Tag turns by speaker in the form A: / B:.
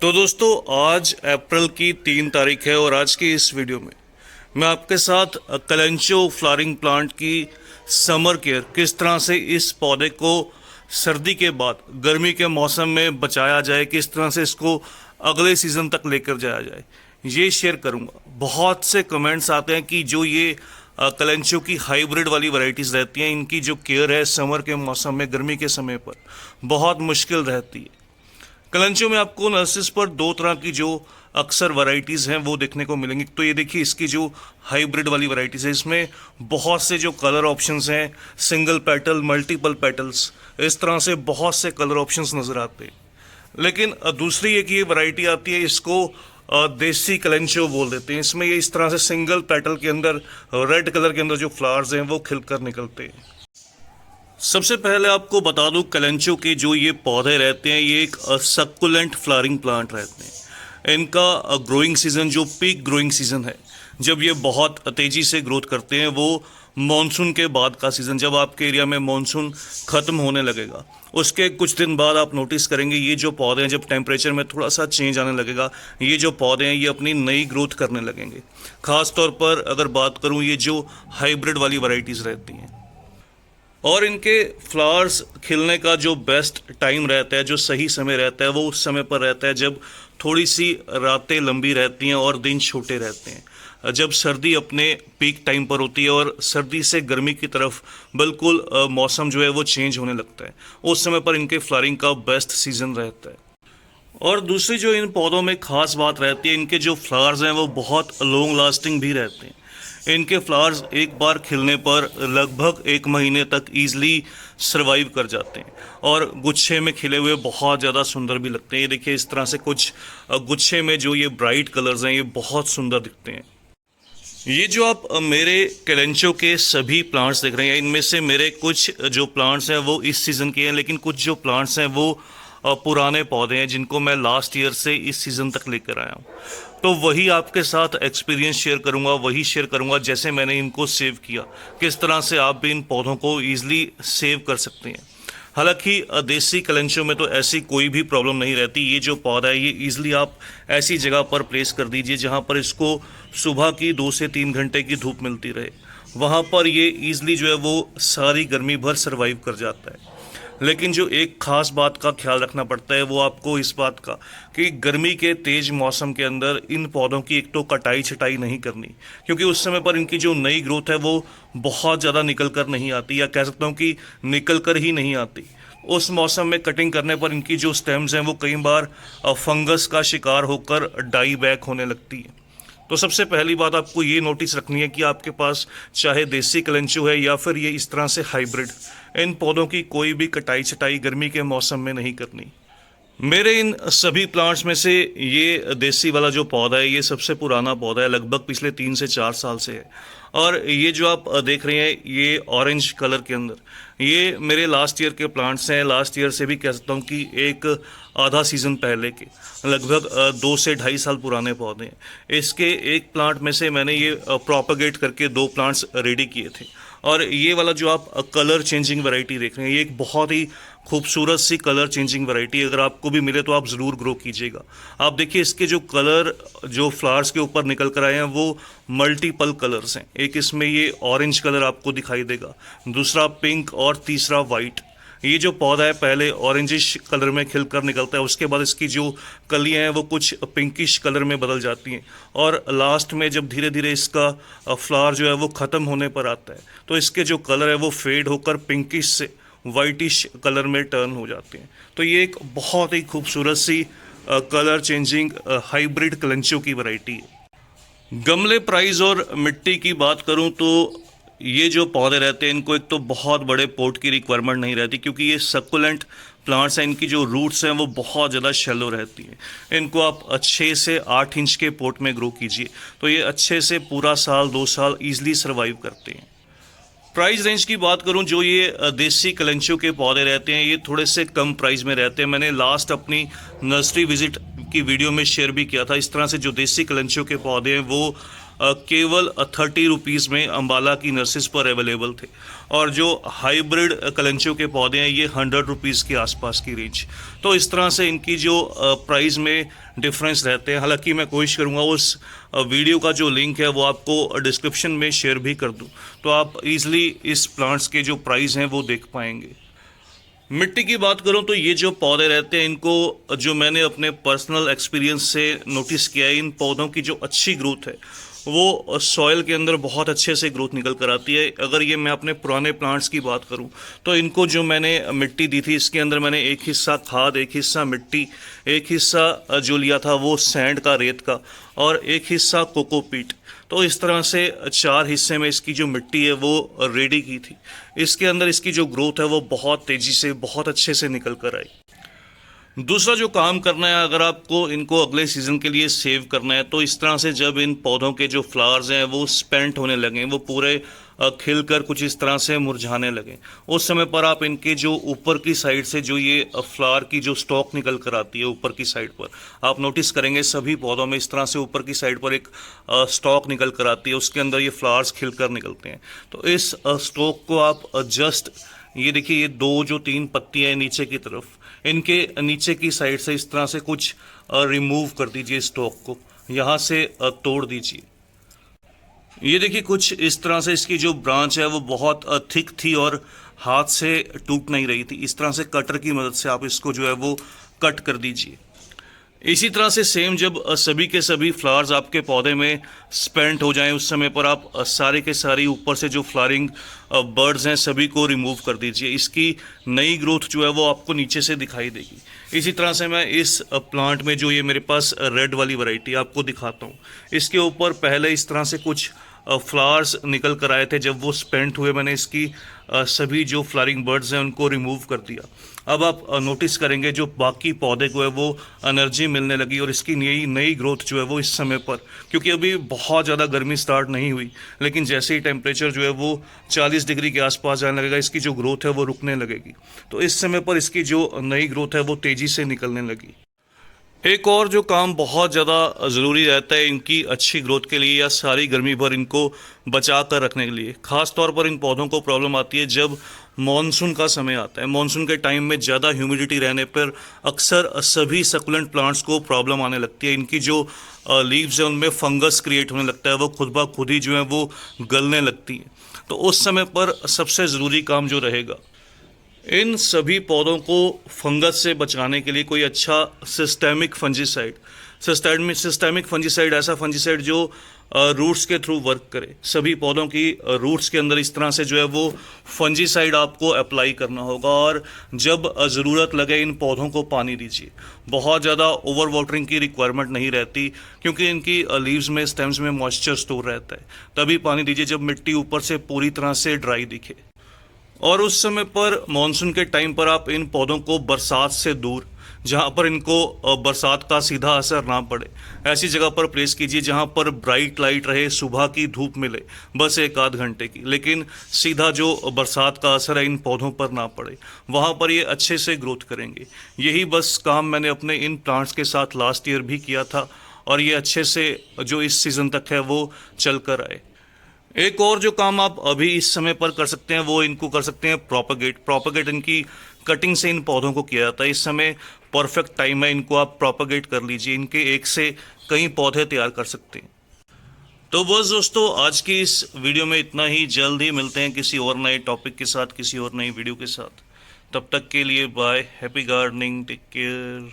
A: तो दोस्तों आज अप्रैल की 3 तारीख है और आज की इस वीडियो में मैं आपके साथ कलेंचो फ्लावरिंग प्लांट की समर केयर किस तरह से इस पौधे को सर्दी के बाद गर्मी के मौसम में बचाया जाए, किस तरह से इसको अगले सीज़न तक लेकर जाया जाए, ये शेयर करूँगा। बहुत से कमेंट्स आते हैं कि जो ये कलेंचो की हाइब्रिड वाली वैरायटीज़ रहती हैं, इनकी जो केयर है समर के मौसम में गर्मी के समय पर बहुत मुश्किल रहती है। कलेंचो में आपको नर्सरीज पर दो तरह की जो अक्सर वैरायटीज़ हैं वो देखने को मिलेंगी। तो ये देखिए, इसकी जो हाइब्रिड वाली वैरायटीज़ है इसमें बहुत से जो कलर ऑप्शंस हैं, सिंगल पेटल, मल्टीपल पेटल्स, इस तरह से बहुत से कलर ऑप्शंस नज़र आते हैं। लेकिन दूसरी एक ये वैरायटी आती है, इसको देसी कलेंचो बोल देते हैं। इसमें ये इस तरह से सिंगल पेटल के अंदर रेड कलर के अंदर जो फ्लावर्स हैं वो खिलकर निकलते हैं। सबसे पहले आपको बता दूं, कलेंचो के जो ये पौधे रहते हैं ये एक सक्कुलेंट फ्लावरिंग प्लांट रहते हैं। इनका ग्रोइंग सीज़न, जो पीक ग्रोइंग सीज़न है, जब ये बहुत तेज़ी से ग्रोथ करते हैं, वो मॉनसून के बाद का सीज़न, जब आपके एरिया में मॉनसून ख़त्म होने लगेगा उसके कुछ दिन बाद आप नोटिस करेंगे ये जो पौधे हैं, जब टेम्परेचर में थोड़ा सा चेंज आने लगेगा, ये जो पौधे हैं ये अपनी नई ग्रोथ करने लगेंगे। ख़ास तौर पर अगर बात करूँ, ये जो हाइब्रिड वाली वैरायटीज़ रहती हैं और इनके फ्लावर्स खिलने का जो बेस्ट टाइम रहता है, जो सही समय रहता है, वो उस समय पर रहता है जब थोड़ी सी रातें लंबी रहती हैं और दिन छोटे रहते हैं, जब सर्दी अपने पीक टाइम पर होती है और सर्दी से गर्मी की तरफ बिल्कुल मौसम जो है वो चेंज होने लगता है। उस समय पर इनके फ्लावरिंग का बेस्ट सीज़न रहता है। और दूसरी जो इन पौधों में ख़ास बात रहती है, इनके जो फ्लावर्स हैं वो बहुत लॉन्ग लास्टिंग भी रहते हैं। इनके फ्लावर्स एक बार खिलने पर लगभग 1 महीने तक ईजिली सरवाइव कर जाते हैं और गुच्छे में खिले हुए बहुत ज़्यादा सुंदर भी लगते हैं। ये देखिए, इस तरह से कुछ गुच्छे में जो ये ब्राइट कलर्स हैं ये बहुत सुंदर दिखते हैं। ये जो आप मेरे कलेंचो के सभी प्लांट्स देख रहे हैं, इनमें से मेरे कुछ जो प्लांट्स हैं वो इस सीज़न के हैं, लेकिन कुछ जो प्लांट्स हैं वो पुराने पौधे हैं जिनको मैं लास्ट ईयर से इस सीज़न तक लेकर आया हूँ। तो वही आपके साथ एक्सपीरियंस शेयर करूँगा, वही शेयर करूँगा जैसे मैंने इनको सेव किया, किस तरह से आप भी इन पौधों को ईजिली सेव कर सकते हैं। हालांकि देसी कलेंचो में तो ऐसी कोई भी प्रॉब्लम नहीं रहती। ये जो पौधा है ये ईजिली आप ऐसी जगह पर प्लेस कर दीजिए जहाँ पर इसको सुबह की 2 से 3 घंटे की धूप मिलती रहे, वहाँ पर ये ईजिली जो है वो सारी गर्मी भर सर्वाइव कर जाता है। लेकिन जो एक ख़ास बात का ख्याल रखना पड़ता है वो आपको इस बात का कि गर्मी के तेज़ मौसम के अंदर इन पौधों की एक तो कटाई छटाई नहीं करनी, क्योंकि उस समय पर इनकी जो नई ग्रोथ है वो बहुत ज़्यादा निकल कर नहीं आती, या कह सकता हूँ कि निकल कर ही नहीं आती। उस मौसम में कटिंग करने पर इनकी जो स्टेम्स हैं वो कई बार फंगस का शिकार होकर डाई बैक होने लगती है। तो सबसे पहली बात आपको ये नोटिस रखनी है कि आपके पास चाहे देसी कलेंचो है या फिर ये इस तरह से हाइब्रिड, इन पौधों की कोई भी कटाई छटाई गर्मी के मौसम में नहीं करनी। मेरे इन सभी प्लांट्स में से ये देसी वाला जो पौधा है ये सबसे पुराना पौधा है, लगभग पिछले 3 से 4 साल से है। और ये जो आप देख रहे हैं ये ऑरेंज कलर के अंदर, ये मेरे लास्ट ईयर के प्लांट्स हैं। लास्ट ईयर से भी कह सकता हूँ कि एक आधा सीज़न पहले के, लगभग 2 से 2.5 साल पुराने पौधे हैं। इसके एक प्लांट में से मैंने ये प्रोपेगेट करके 2 प्लांट्स रेडी किए थे। और ये वाला जो आप कलर चेंजिंग वैरायटी देख रहे हैं ये एक बहुत ही खूबसूरत सी कलर चेंजिंग वैरायटी, अगर आपको भी मिले तो आप ज़रूर ग्रो कीजिएगा। आप देखिए, इसके जो कलर जो फ्लावर्स के ऊपर निकल कर आए हैं वो मल्टीपल कलर्स हैं। एक इसमें ये ऑरेंज कलर आपको दिखाई देगा, दूसरा पिंक और तीसरा वाइट। ये जो पौधा है पहले ऑरेंजिश कलर में खिलकर निकलता है, उसके बाद इसकी जो कलियां हैं वो कुछ पिंकिश कलर में बदल जाती हैं और लास्ट में जब धीरे धीरे इसका फ्लावर जो है वो ख़त्म होने पर आता है तो इसके जो कलर है वो फेड होकर पिंकिश से वाइटिश कलर में टर्न हो जाते हैं। तो ये एक बहुत ही खूबसूरत सी कलर चेंजिंग हाइब्रिड कलेंचो की वैरायटी है। गमले प्राइस और मिट्टी की बात करूं तो ये जो पौधे रहते हैं इनको एक तो बहुत बड़े पोट की रिक्वायरमेंट नहीं रहती, क्योंकि ये सक्कुलेंट प्लांट्स हैं, इनकी जो रूट्स हैं वो बहुत ज़्यादा शैलो रहती हैं। इनको आप 6 से 8 इंच के पोट में ग्रो कीजिए तो ये अच्छे से पूरा साल 2 साल ईजिली सर्वाइव करते हैं। प्राइस रेंज की बात करूं, जो ये देसी कलेंचो के पौधे रहते हैं ये थोड़े से कम प्राइस में रहते हैं। मैंने लास्ट अपनी नर्सरी विजिट की वीडियो में शेयर भी किया था। इस तरह से जो देसी कलेंचो के पौधे हैं वो केवल 30 रुपीज़ में अम्बाला की नर्सेज पर अवेलेबल थे, और जो हाइब्रिड कलेंचो के पौधे हैं ये 100 रुपीज़ के आसपास की रेंज। तो इस तरह से इनकी जो प्राइस में डिफरेंस रहते हैं। हालांकि मैं कोशिश करूंगा उस वीडियो का जो लिंक है वो आपको डिस्क्रिप्शन में शेयर भी कर दूं, तो आप इजीली इस प्लांट्स के जो प्राइस हैं वो देख पाएंगे। मिट्टी की बात करूं तो ये जो पौधे रहते हैं इनको जो मैंने अपने पर्सनल एक्सपीरियंस से नोटिस किया है, इन पौधों की जो अच्छी ग्रोथ है वो सॉइल के अंदर बहुत अच्छे से ग्रोथ निकल कर आती है। अगर ये मैं अपने पुराने प्लांट्स की बात करूं तो इनको जो मैंने मिट्टी दी थी इसके अंदर मैंने एक हिस्सा खाद, एक हिस्सा मिट्टी, एक हिस्सा जो लिया था वो सैंड का, रेत का, और एक हिस्सा कोकोपीट। तो इस तरह से 4 हिस्से में इसकी जो मिट्टी है वो रेडी की थी। इसके अंदर इसकी जो ग्रोथ है वो बहुत तेज़ी से, बहुत अच्छे से निकल कर आई। दूसरा जो काम करना है, अगर आपको इनको अगले सीज़न के लिए सेव करना है तो इस तरह से जब इन पौधों के जो फ्लावर्स हैं वो स्पेंट होने लगें, वो पूरे खिलकर कुछ इस तरह से मुरझाने लगें, उस समय पर आप इनके जो ऊपर की साइड से जो ये फ्लावर की जो स्टॉक निकल कर आती है ऊपर की साइड पर, आप नोटिस करेंगे सभी पौधों में इस तरह से ऊपर की साइड पर एक स्टॉक निकल कर आती है, उसके अंदर ये फ्लावर्स खिलकर निकलते हैं। तो इस स्टॉक को आप जस्ट ये देखिए, ये 2 जो 3 पत्तियां हैं नीचे की तरफ, इनके नीचे की साइड से इस तरह से कुछ रिमूव कर दीजिए, स्टॉक को यहाँ से तोड़ दीजिए। ये देखिए कुछ इस तरह से इसकी जो ब्रांच है वो बहुत थिक थी और हाथ से टूट नहीं रही थी। इस तरह से कटर की मदद से आप इसको जो है वो कट कर दीजिए। इसी तरह से सेम जब सभी के सभी फ्लावर्स आपके पौधे में स्पेंट हो जाएं उस समय पर आप सारे के सारी ऊपर से जो फ्लावरिंग बर्ड्स हैं सभी को रिमूव कर दीजिए। इसकी नई ग्रोथ जो है वो आपको नीचे से दिखाई देगी। इसी तरह से मैं इस प्लांट में जो ये मेरे पास रेड वाली वैरायटी आपको दिखाता हूँ, इसके ऊपर पहले इस तरह से कुछ फ्लावर्स निकल कर आए थे। जब वो स्पेंट हुए मैंने इसकी सभी जो फ्लावरिंग बर्ड्स हैं उनको रिमूव कर दिया। अब आप नोटिस करेंगे जो बाकी पौधे को है वो एनर्जी मिलने लगी और इसकी नई ग्रोथ जो है वो इस समय पर, क्योंकि अभी बहुत ज़्यादा गर्मी स्टार्ट नहीं हुई, लेकिन जैसे ही टेम्परेचर जो है वो 40 डिग्री के आसपास जाने लगेगा इसकी जो ग्रोथ है वो रुकने लगेगी। तो इस समय पर इसकी जो नई ग्रोथ है वो तेज़ी से निकलने लगी। एक और जो काम बहुत ज़्यादा ज़रूरी रहता है इनकी अच्छी ग्रोथ के लिए या सारी गर्मी भर इनको बचा कर रखने के लिए, ख़ास तौर पर इन पौधों को प्रॉब्लम आती है जब मॉनसून का समय आता है। मॉनसून के टाइम में ज़्यादा ह्यूमिडिटी रहने पर अक्सर सभी सकुलेंट प्लांट्स को प्रॉब्लम आने लगती है। इनकी जो लीव्स है उनमें फंगस क्रिएट होने लगता है, वो खुद ब खुद ही जो है वो गलने लगती हैं। तो उस समय पर सबसे ज़रूरी काम जो रहेगा, इन सभी पौधों को फंगस से बचाने के लिए कोई अच्छा सिस्टेमिक फंजीसाइड ऐसा फंजीसाइड जो रूट्स के थ्रू वर्क करे। सभी पौधों की रूट्स के अंदर इस तरह से जो है वो फंजीसाइड आपको अप्लाई करना होगा, और जब ज़रूरत लगे इन पौधों को पानी दीजिए। बहुत ज़्यादा ओवर वाटरिंग की रिक्वायरमेंट नहीं रहती, क्योंकि इनकी लीव्स में, स्टेम्स में मॉइस्चर स्टोर रहता है। तभी पानी दीजिए जब मिट्टी ऊपर से पूरी तरह से ड्राई दिखे। और उस समय पर मॉनसून के टाइम पर आप इन पौधों को बरसात से दूर, जहाँ पर इनको बरसात का सीधा असर ना पड़े, ऐसी जगह पर प्लेस कीजिए जहाँ पर ब्राइट लाइट रहे, सुबह की धूप मिले बस 1-8 घंटे की, लेकिन सीधा जो बरसात का असर है इन पौधों पर ना पड़े। वहाँ पर ये अच्छे से ग्रोथ करेंगे। यही बस काम मैंने अपने इन प्लांट्स के साथ लास्ट ईयर भी किया था, और ये अच्छे से जो इस सीज़न तक है वो चल कर आए। एक और जो काम आप अभी इस समय पर कर सकते हैं वो इनको कर सकते हैं प्रोपगेट इनकी कटिंग से इन पौधों को किया जाता है। इस समय परफेक्ट टाइम है, इनको आप प्रोपगेट कर लीजिए, इनके एक से कई पौधे तैयार कर सकते हैं। तो बस दोस्तों, आज की इस वीडियो में इतना ही। जल्द ही मिलते हैं किसी और नए टॉपिक के साथ, किसी और नई वीडियो के साथ। तब तक के लिए bye, happy gardening, take care.